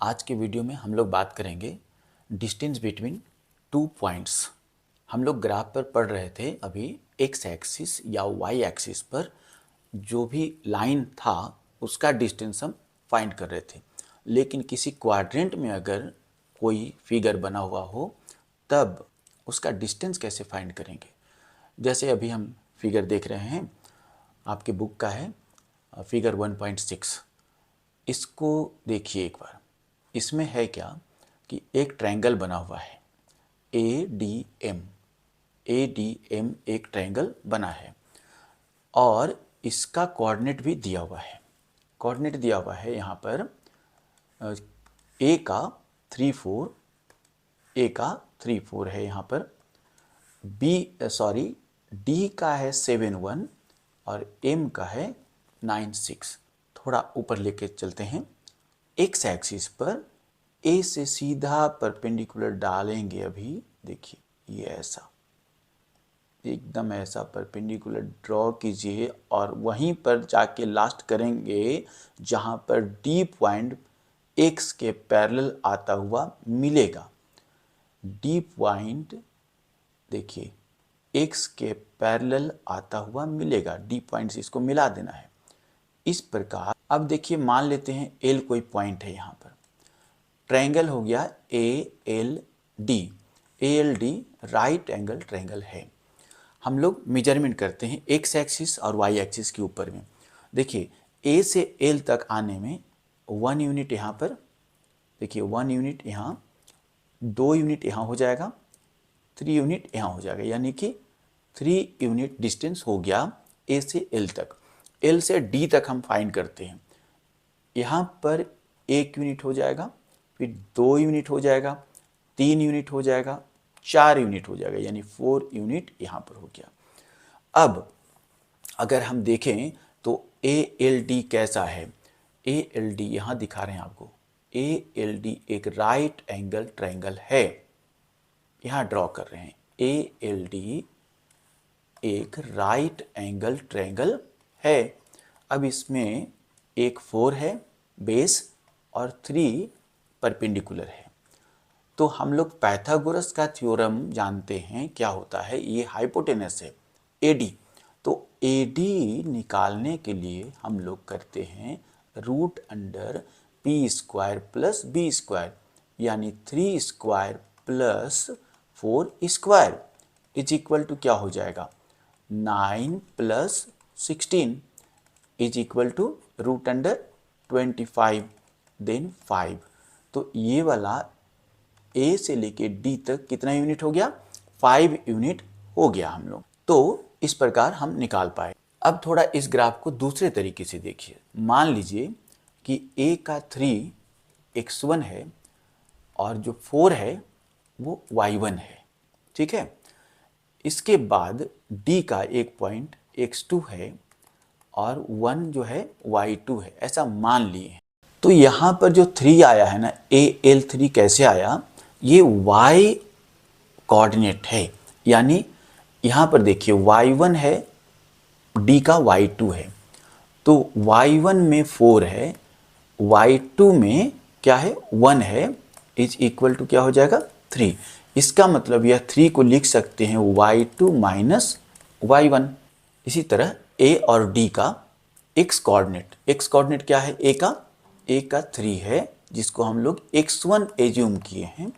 आज के वीडियो में हम लोग बात करेंगे डिस्टेंस बिटवीन 2 पॉइंट्स। हम लोग ग्राफ पर पढ़ रहे थे अभी एक्स एक्सिस या वाई एक्सिस पर जो भी लाइन था उसका डिस्टेंस हम फाइंड कर रहे थे, लेकिन किसी क्वाड्रेंट में अगर कोई फिगर बना हुआ हो तब उसका डिस्टेंस कैसे फाइंड करेंगे। जैसे अभी हम फिगर देख रहे हैं, आपके बुक का है फिगर 1.6। इसको देखिए एक बार। इसमें है क्या कि एक ट्रायंगल बना हुआ है ADM। ADM एक ट्रायंगल बना है और इसका कोऑर्डिनेट भी दिया हुआ है। कोऑर्डिनेट दिया हुआ है यहाँ पर A का 3 4 है यहाँ पर, D का है 7 1 और M का है 9 6। थोड़ा ऊपर लेके चलते हैं। एक्स एक्सिस पर A से सीधा परपेंडिकुलर डालेंगे। अभी देखिए ये ऐसा एकदम ऐसा परपेंडिकुलर ड्रॉ कीजिए और वहीं पर जाके लास्ट करेंगे जहां पर D पॉइंट X के पैरेलल आता हुआ मिलेगा। D पॉइंट देखिए X के पैरेलल आता हुआ मिलेगा। D पॉइंट से इसको मिला देना है इस प्रकार। अब देखिए मान लेते हैं L कोई पॉइंट है यहाँ पर। ट्रायंगल हो गया ALD। ALD right angle triangle है। हम लोग मेजरमेंट करते हैं एक्स एक्सिस और वाई एक्सिस के ऊपर में। देखिए A से L तक आने में 1 यूनिट यहाँ पर, देखिए 1 यूनिट यहाँ, 2 यूनिट यहाँ हो जाएगा, 3 यूनिट यहाँ हो जाएगा, यानी कि 3 यूनिट डिस्टेंस हो गया A से L तक। L से D तक हम फाइंड करते हैं। यहाँ पर 1 यूनिट हो जाएगा, फिर 2 यूनिट हो जाएगा, 3 यूनिट हो जाएगा, 4 यूनिट हो जाएगा, यानी 4 यूनिट यहाँ पर हो गया। अब अगर हम देखें तो ALD कैसा है। ALD यहाँ दिखा रहे हैं आपको। ALD एक राइट एंगल ट्रायंगल है, यहाँ ड्रॉ कर रहे हैं। ALD एक राइट एंगल ट्रायंगल है। अब इसमें एक 4 है बेस और 3 परपेंडिकुलर है। तो हम लोग पाइथागोरस का थ्योरम जानते हैं क्या होता है। ये हाइपोटेनस है AD। तो AD निकालने के लिए हम लोग करते हैं root under p² plus b², यानी 3² प्लस 4² इज इक्वल टू क्या हो जाएगा 9 plus 16 is equal to root under 25 then 5। तो ये वाला A से लेके D तक कितना यूनिट हो गया 5 यूनिट हो गया हम लोग। तो इस प्रकार हम निकाल पाए। अब थोड़ा इस ग्राफ को दूसरे तरीके से देखिए। मान लीजिए कि A का 3 x1 है और जो 4 है वो y1 है, ठीक है। इसके बाद D का एक पॉइंट x2 है और 1 जो है y2 है, ऐसा मान लिए हैं। तो यहाँ पर जो 3 आया है ना, AL3 कैसे आया, ये y कोऑर्डिनेट है। यानी यहाँ पर देखिए y1 है, D का y2 है, तो y1 में 4 है, y2 में क्या है 1 है, इज इक्वल टू क्या हो जाएगा 3। इसका मतलब यह 3 को लिख सकते हैं y2 माइनस y1। इसी तरह A और D का x कोऑर्डिनेट क्या है A का 3 है, जिसको हम लोग x1 एज्यूम किए हैं,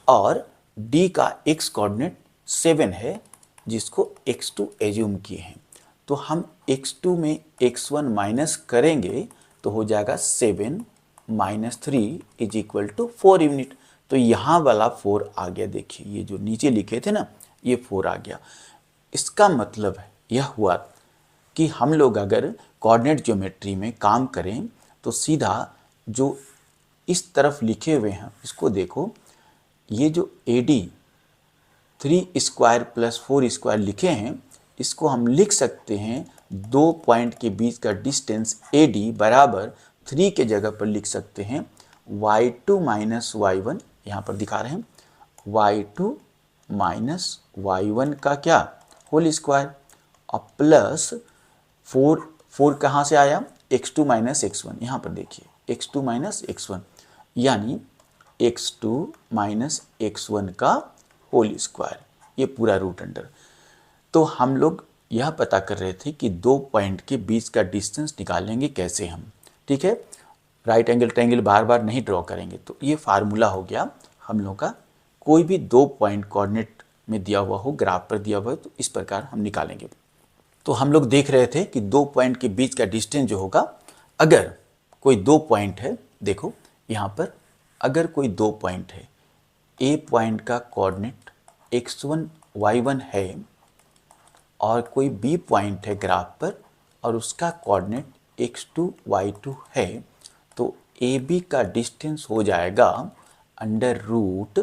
और D का x कोऑर्डिनेट 7 है, जिसको x2 एज्यूम किए हैं। तो हम x2 में x1 माइनस करेंगे तो हो जाएगा 7 minus 3 is equal to 4 unit. तो यहाँ वाला 4 आ गया। देखिए ये जो नीचे लिखे थे ना, ये 4 आ गया। इसका मतलब यह हुआ कि हम लोग अगर कोऑर्डिनेट ज्योमेट्री में काम करें तो सीधा जो इस तरफ लिखे हुए हैं इसको देखो। ये जो AD 3² प्लस 4² लिखे हैं, इसको हम लिख सकते हैं 2 पॉइंट के बीच का डिस्टेंस AD बराबर 3 के जगह पर लिख सकते हैं y2 माइनस y1, यहाँ पर दिखा रहे हैं y2 माइनस y1 का क्या होल स्क्वायर, और प्लस 4 कहाँ से आया x2 माइनस x1, यहाँ पर देखिए x2 माइनस x1, यानी x2 माइनस x1 का होल स्क्वायर, ये पूरा रूट अंडर। तो हम लोग यह पता कर रहे थे कि दो पॉइंट के बीच का डिस्टेंस निकालेंगे कैसे हम, ठीक है। राइट एंगल ट्रायंगल बार बार नहीं ड्रॉ करेंगे। तो ये फार्मूला हो गया हम लोग का, कोई भी दो पॉइंट कोऑर्डिनेट में दिया हुआ हो, ग्राफ पर दिया हुआ है, तो इस प्रकार हम निकालेंगे। तो हम लोग देख रहे थे कि दो पॉइंट के बीच का डिस्टेंस जो होगा, अगर कोई दो पॉइंट है, देखो यहाँ पर अगर कोई दो पॉइंट है, ए पॉइंट का कोऑर्डिनेट x1 y1 है और कोई बी पॉइंट है ग्राफ पर और उसका कोऑर्डिनेट x2 y2 है, तो ए बी का डिस्टेंस हो जाएगा under root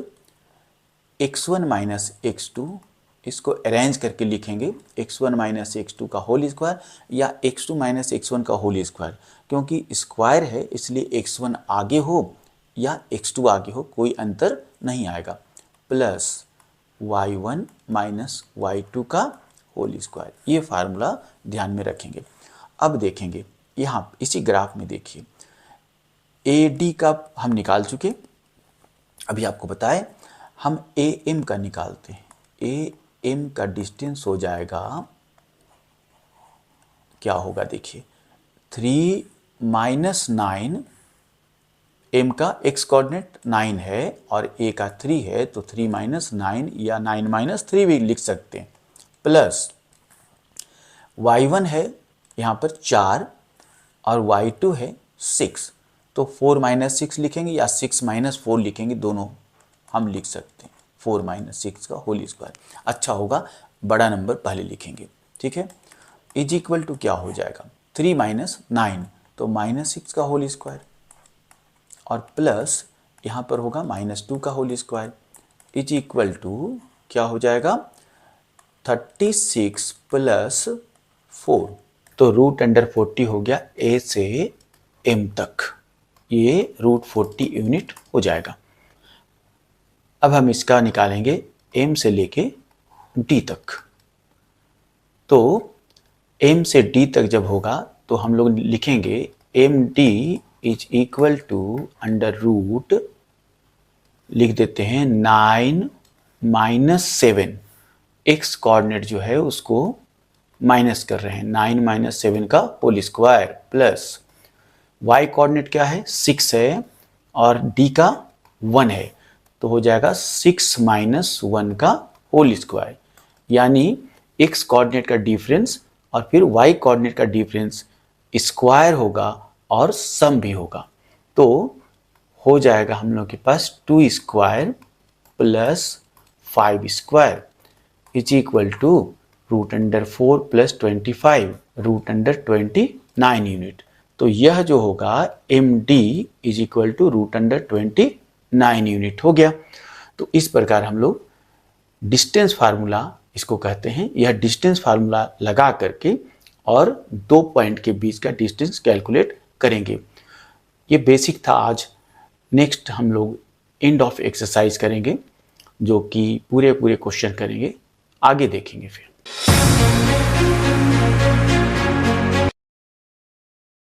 x1 minus x2, इसको अरेंज करके लिखेंगे x1 माइनस x2 का होल स्क्वायर या x2 माइनस x1 का होल स्क्वायर, क्योंकि स्क्वायर है इसलिए x1 आगे हो या x2 आगे हो कोई अंतर नहीं आएगा, प्लस y1 माइनस y2 का होल स्क्वायर। ये फार्मूला ध्यान में रखेंगे। अब देखेंगे यहाँ इसी ग्राफ में देखिए AD का हम निकाल चुके, अभी आपको बताएं हम AM का निकालते हैं। AM का डिस्टेंस हो जाएगा, क्या होगा देखिए 3 माइनस 9, M का x कोऑर्डिनेट 9 है और A का 3 है, तो 3 माइनस 9 या 9 माइनस 3 भी लिख सकते हैं, प्लस y1 है यहाँ पर 4 और y2 है 6, तो 4 माइनस 6 लिखेंगे या 6 माइनस 4 लिखेंगे, दोनों हम लिख सकते हैं। 4 माइनस 6 का होल स्क्वायर अच्छा होगा, बड़ा नंबर पहले लिखेंगे, ठीक है। इज इक्वल टू क्या हो जाएगा 3 माइनस 9, तो माइनस 6 का होल स्क्वायर और प्लस यहाँ पर होगा माइनस 2 का whole square, is equal to क्या हो जाएगा 36 प्लस 4, तो रूट अंडर 40 हो गया A से M तक, ये रूट 40 यूनिट हो जाएगा। अब हम इसका निकालेंगे M से लेके D तक। तो M से D तक जब होगा तो हम लोग लिखेंगे MD is equal to under root, लिख देते हैं 9 माइनस 7, x कोऑर्डिनेट जो है उसको माइनस कर रहे हैं, 9 माइनस 7 का whole square, plus y coordinate क्या है 6 है और d का 1 है, तो हो जाएगा 6 माइनस 1 का होल स्क्वायर, यानी x कोऑर्डिनेट का डिफरेंस और फिर y कोऑर्डिनेट का डिफरेंस स्क्वायर होगा और सम भी होगा, तो हो जाएगा हम लोग के पास 2 square plus 5 square is equal to root under 4 plus 25 root under 29 unit. तो यह जो होगा MD is equal to root under 29 unit हो गया। तो इस प्रकार हम लोग डिस्टेंस फार्मूला इसको कहते हैं, यह डिस्टेंस फार्मूला लगा करके और दो पॉइंट के बीच का डिस्टेंस कैलकुलेट करेंगे। ये बेसिक था आज। नेक्स्ट हम लोग एंड ऑफ एक्सरसाइज करेंगे, जो कि पूरे क्वेश्चन करेंगे, आगे देखेंगे फिर।